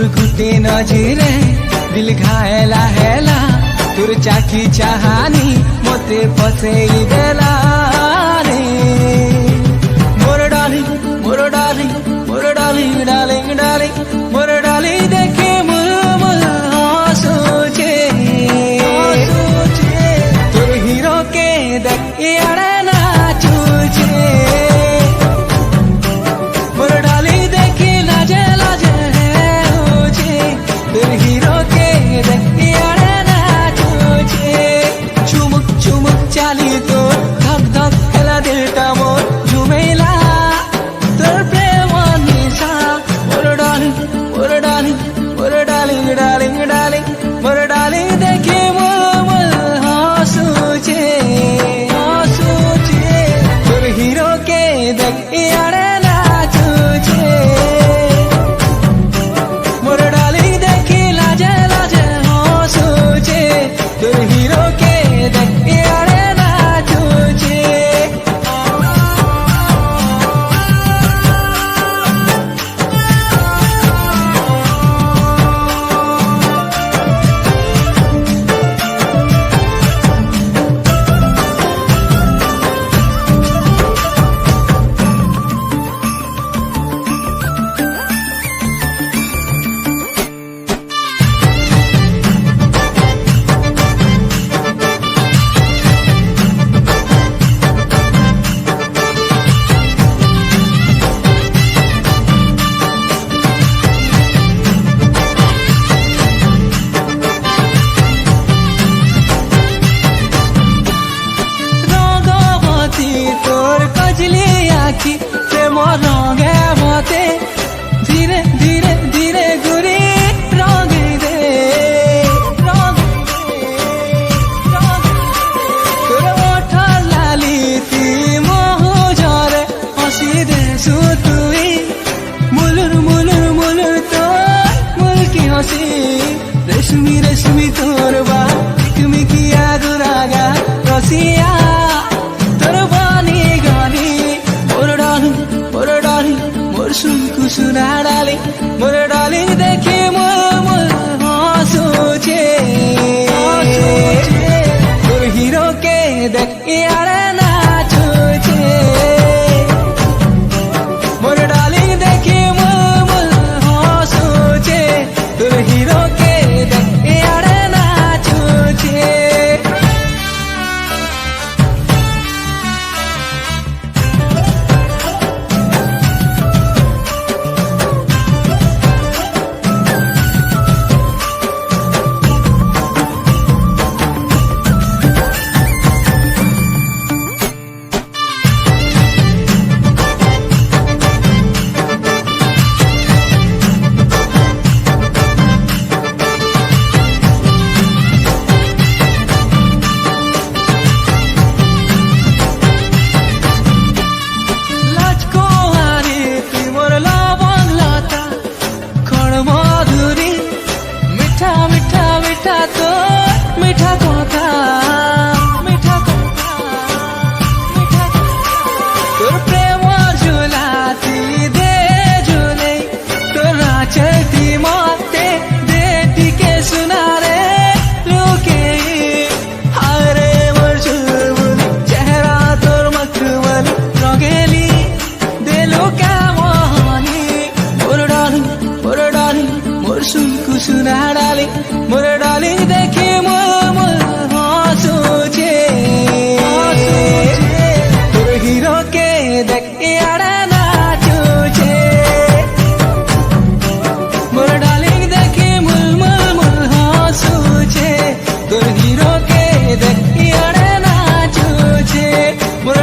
घुरघुटे नजरे दिल घायला हेला तोर चाखी चाहानी मते फसेई देला रे मोर डार्लिंग मोर डार्लिंग मोर डार्लिंग डार्लिंग डार्लिंग मोर डार्लिंग देखे मुल मुल सोचे तोर हीरो के देख यारे नाचुचे मोर डार्लिंग देखी लाजे लाजे होचे तोर हीरो के देख यारे नाचुचे चुमुक चुमुक चाली तो धक धक खेला दिलटा मोर झुमेला तोर प्रेम निशा मोर डार्लिंग मोर डार्लिंग मोर डार्लिंग डार्लिंग डार्लिंग मोर डार्लिंग देखी मुल मुल हंसुचे तोर हीरो के देख यारे नाचुचे मोर डार्लिंग देखी लाजे लाजे हंसुचे तोर हीरो के देख यारे नाचुचे तोर कजली आखी प्रेम रंगे मते धीरे धीरे धीरे गुरी रंगे दे तोर ओठ लाली ती मोह जरे हंसी दे सुतुई मुलुर मुलुर मुलुर तोर मुल्की हंसी रेशमी रेशमी तोर बा मिकिया दुरागा रसिया सुना डार्लिंग मोर डार्लिंग देखी मुल मुल हंसुचे तोर हीरो के देख यारे नाचुचे मोर डार्लिंग देखी मुल मुल हंसुचे तोर हीरो के देख यारे नाचुचे तोर प्रेम झुलाती दे झुले तोरा चलती मते दे टिके सुना रे लोके हरे मोर चुलबुल चेहरा तोर मखमल रंगेली दे लोका मोहनी मोर डार्लिंग मोर सुनकु सुना डार्लिंग मोर डार्लिंग देखी मुल मुल हंसुचे तोर हीरो के देख यारे नाचुचे मोर डार्लिंग देखी मुल मुल मुल हंसुचे तोर हीरो के देख यारे नाचुचे मोर